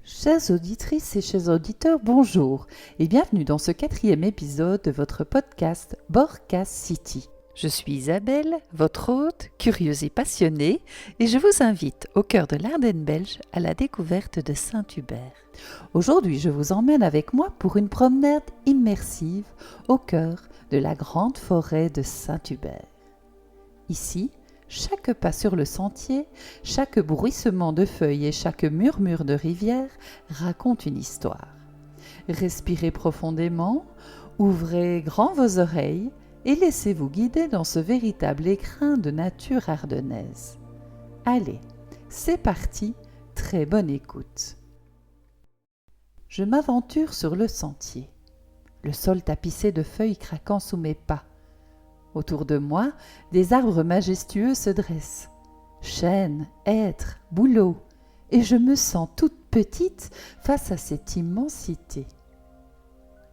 Chères auditrices et chers auditeurs, bonjour et bienvenue dans ce 4e épisode de votre podcast Borcas City. Je suis Isabelle, votre hôte, curieuse et passionnée, et je vous invite au cœur de l'Ardenne belge à la découverte de Saint-Hubert. Aujourd'hui, je vous emmène avec moi pour une promenade immersive au cœur de la grande forêt de Saint-Hubert. Ici, chaque pas sur le sentier, chaque bruissement de feuilles et chaque murmure de rivière raconte une histoire. Respirez profondément, ouvrez grand vos oreilles et laissez-vous guider dans ce véritable écrin de nature ardennaise. Allez, c'est parti, très bonne écoute. Je m'aventure sur le sentier, le sol tapissé de feuilles craquant sous mes pas. Autour de moi, des arbres majestueux se dressent. Chênes, hêtres, bouleaux, et je me sens toute petite face à cette immensité.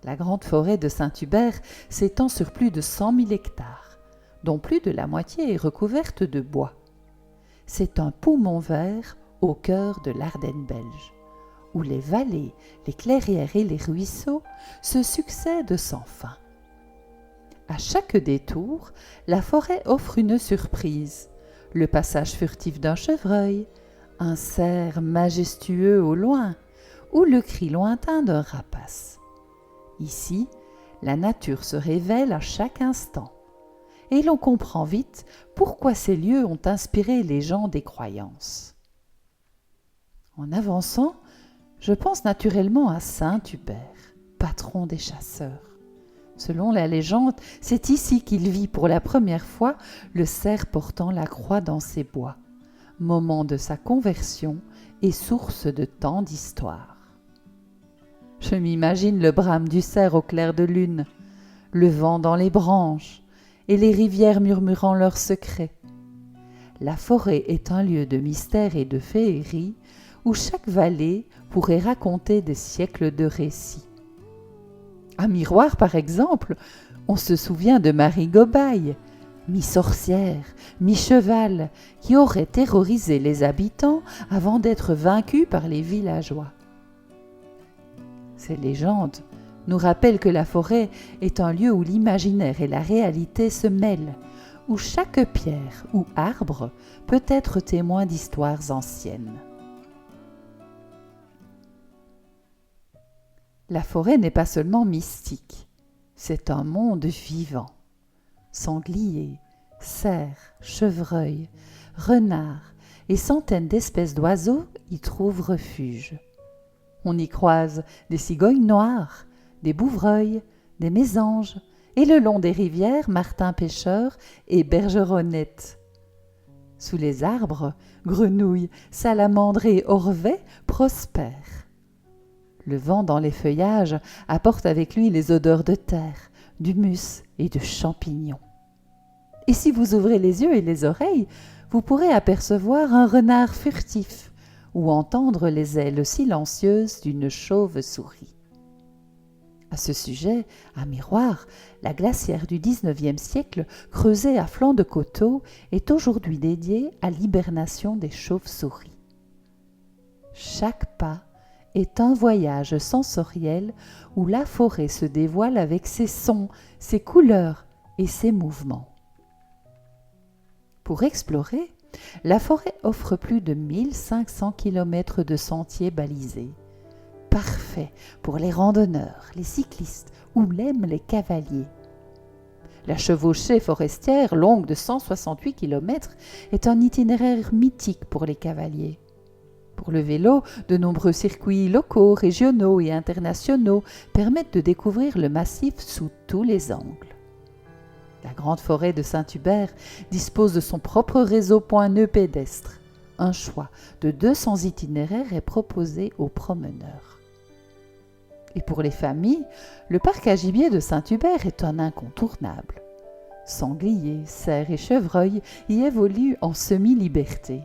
La grande forêt de Saint-Hubert s'étend sur plus de 100 000 hectares, dont plus de la moitié est recouverte de bois. C'est un poumon vert au cœur de l'Ardenne belge, où les vallées, les clairières et les ruisseaux se succèdent sans fin. À chaque détour, la forêt offre une surprise, le passage furtif d'un chevreuil, un cerf majestueux au loin, ou le cri lointain d'un rapace. Ici, la nature se révèle à chaque instant, et l'on comprend vite pourquoi ces lieux ont inspiré les gens des croyances. En avançant, je pense naturellement à Saint-Hubert, patron des chasseurs. Selon la légende, c'est ici qu'il vit pour la première fois le cerf portant la croix dans ses bois, moment de sa conversion et source de tant d'histoires. Je m'imagine le brame du cerf au clair de lune, le vent dans les branches et les rivières murmurant leurs secrets. La forêt est un lieu de mystère et de féerie où chaque vallée pourrait raconter des siècles de récits. À Miroir, par exemple, on se souvient de Marie Gobaille, mi-sorcière, mi-cheval, qui aurait terrorisé les habitants avant d'être vaincue par les villageois. Ces légendes nous rappellent que la forêt est un lieu où l'imaginaire et la réalité se mêlent, où chaque pierre ou arbre peut être témoin d'histoires anciennes. La forêt n'est pas seulement mystique, c'est un monde vivant. Sangliers, cerfs, chevreuils, renards et centaines d'espèces d'oiseaux y trouvent refuge. On y croise des cigognes noires, des bouvreuils, des mésanges et le long des rivières, martins pêcheurs et bergeronnettes. Sous les arbres, grenouilles, salamandres et orvets prospèrent. Le vent dans les feuillages apporte avec lui les odeurs de terre, d'humus et de champignons. Et si vous ouvrez les yeux et les oreilles, vous pourrez apercevoir un renard furtif ou entendre les ailes silencieuses d'une chauve-souris. À ce sujet, à Miroir, la glacière du XIXe siècle, creusée à flanc de coteau, est aujourd'hui dédiée à l'hibernation des chauves-souris. Chaque pas est un voyage sensoriel où la forêt se dévoile avec ses sons, ses couleurs et ses mouvements. Pour explorer, la forêt offre plus de 1500 km de sentiers balisés, parfaits pour les randonneurs, les cyclistes ou même les cavaliers. La chevauchée forestière, longue de 168 km, est un itinéraire mythique pour les cavaliers. Pour le vélo, de nombreux circuits locaux, régionaux et internationaux permettent de découvrir le massif sous tous les angles. La grande forêt de Saint-Hubert dispose de son propre réseau point nœud pédestre. Un choix de 200 itinéraires est proposé aux promeneurs. Et pour les familles, le parc à gibier de Saint-Hubert est un incontournable. Sangliers, cerfs et chevreuils y évoluent en semi-liberté,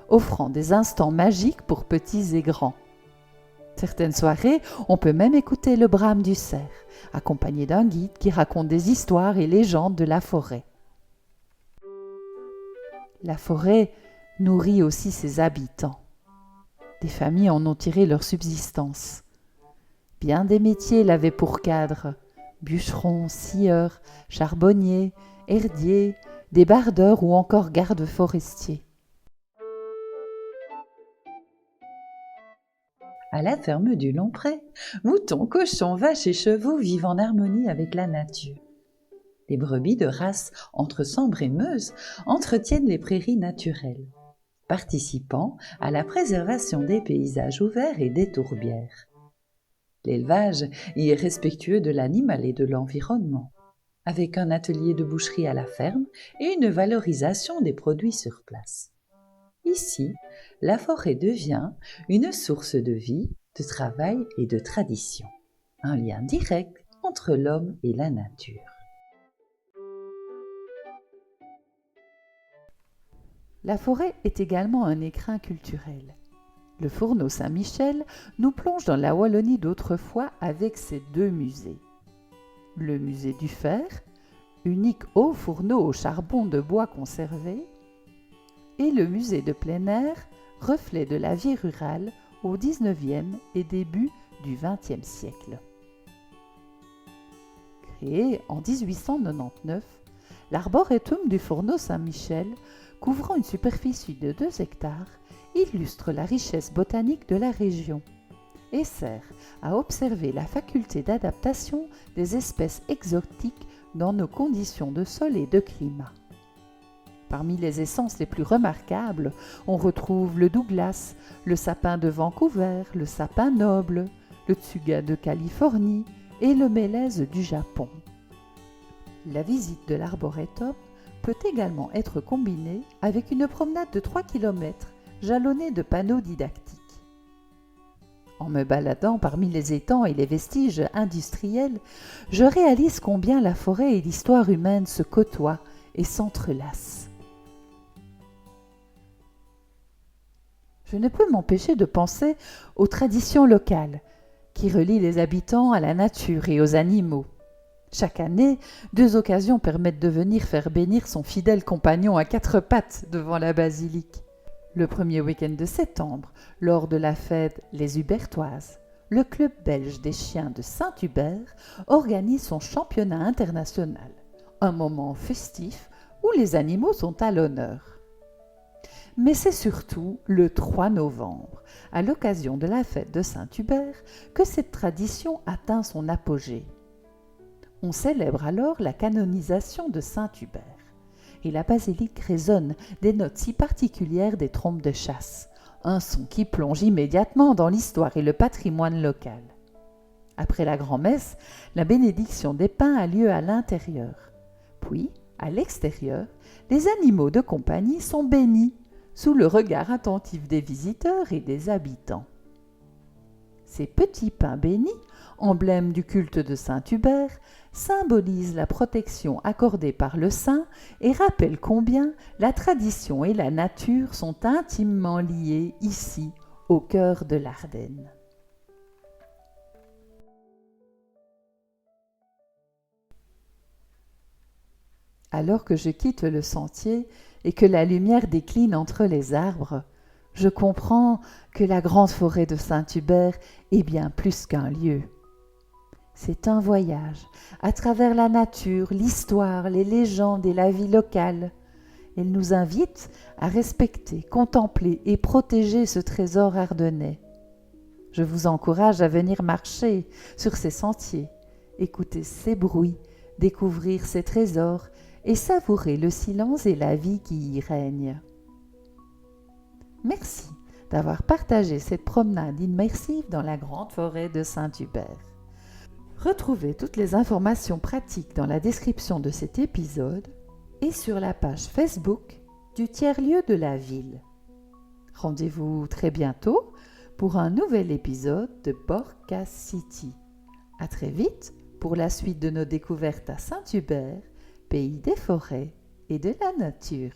offrant des instants magiques pour petits et grands. Certaines soirées, on peut même écouter le brame du cerf, accompagné d'un guide qui raconte des histoires et légendes de la forêt. La forêt nourrit aussi ses habitants. Des familles en ont tiré leur subsistance. Bien des métiers l'avaient pour cadre. Bûcherons, scieurs, charbonniers, herdiers, débardeurs ou encore gardes forestiers. À la ferme du Longpré, moutons, cochons, vaches et chevaux vivent en harmonie avec la nature. Les brebis de race entre Sambre et Meuse entretiennent les prairies naturelles, participant à la préservation des paysages ouverts et des tourbières. L'élevage y est respectueux de l'animal et de l'environnement, avec un atelier de boucherie à la ferme et une valorisation des produits sur place. Ici, la forêt devient une source de vie, de travail et de tradition, un lien direct entre l'homme et la nature. La forêt est également un écrin culturel. Le Fourneau Saint-Michel nous plonge dans la Wallonie d'autrefois avec ses deux musées. Le musée du fer, unique haut fourneau au charbon de bois conservé, et le musée de plein air, reflet de la vie rurale au XIXe et début du XXe siècle. Créé en 1899, l'arboretum du Fourneau Saint-Michel, couvrant une superficie de 2 hectares, illustre la richesse botanique de la région et sert à observer la faculté d'adaptation des espèces exotiques dans nos conditions de sol et de climat. Parmi les essences les plus remarquables, on retrouve le Douglas, le sapin de Vancouver, le sapin noble, le tsuga de Californie et le mélèze du Japon. La visite de l'arboretum peut également être combinée avec une promenade de 3 km jalonnée de panneaux didactiques. En me baladant parmi les étangs et les vestiges industriels, je réalise combien la forêt et l'histoire humaine se côtoient et s'entrelacent. Je ne peux m'empêcher de penser aux traditions locales qui relient les habitants à la nature et aux animaux. Chaque année, 2 occasions permettent de venir faire bénir son fidèle compagnon à 4 pattes devant la basilique. Le premier week-end de septembre, lors de la fête Les Hubertoises, le club belge des chiens de Saint-Hubert organise son championnat international, un moment festif où les animaux sont à l'honneur. Mais c'est surtout le 3 novembre, à l'occasion de la fête de Saint-Hubert, que cette tradition atteint son apogée. On célèbre alors la canonisation de Saint-Hubert, et la basilique résonne des notes si particulières des trompes de chasse, un son qui plonge immédiatement dans l'histoire et le patrimoine local. Après la grand-messe, la bénédiction des pains a lieu à l'intérieur. Puis, à l'extérieur, les animaux de compagnie sont bénis, sous le regard attentif des visiteurs et des habitants. Ces petits pains bénis, emblème du culte de Saint-Hubert, symbolisent la protection accordée par le saint et rappellent combien la tradition et la nature sont intimement liées ici, au cœur de l'Ardenne. Alors que je quitte le sentier et que la lumière décline entre les arbres, je comprends que la grande forêt de Saint-Hubert est bien plus qu'un lieu. C'est un voyage à travers la nature, l'histoire, les légendes et la vie locale. Elle nous invite à respecter, contempler et protéger ce trésor ardennais. Je vous encourage à venir marcher sur ces sentiers, écouter ces bruits, découvrir ces trésors et savourer le silence et la vie qui y règne. Merci d'avoir partagé cette promenade immersive dans la grande forêt de Saint-Hubert. Retrouvez toutes les informations pratiques dans la description de cet épisode et sur la page Facebook du tiers-lieu de la ville. Rendez-vous très bientôt pour un nouvel épisode de Podcast City. À très vite pour la suite de nos découvertes à Saint-Hubert, pays des forêts et de la nature.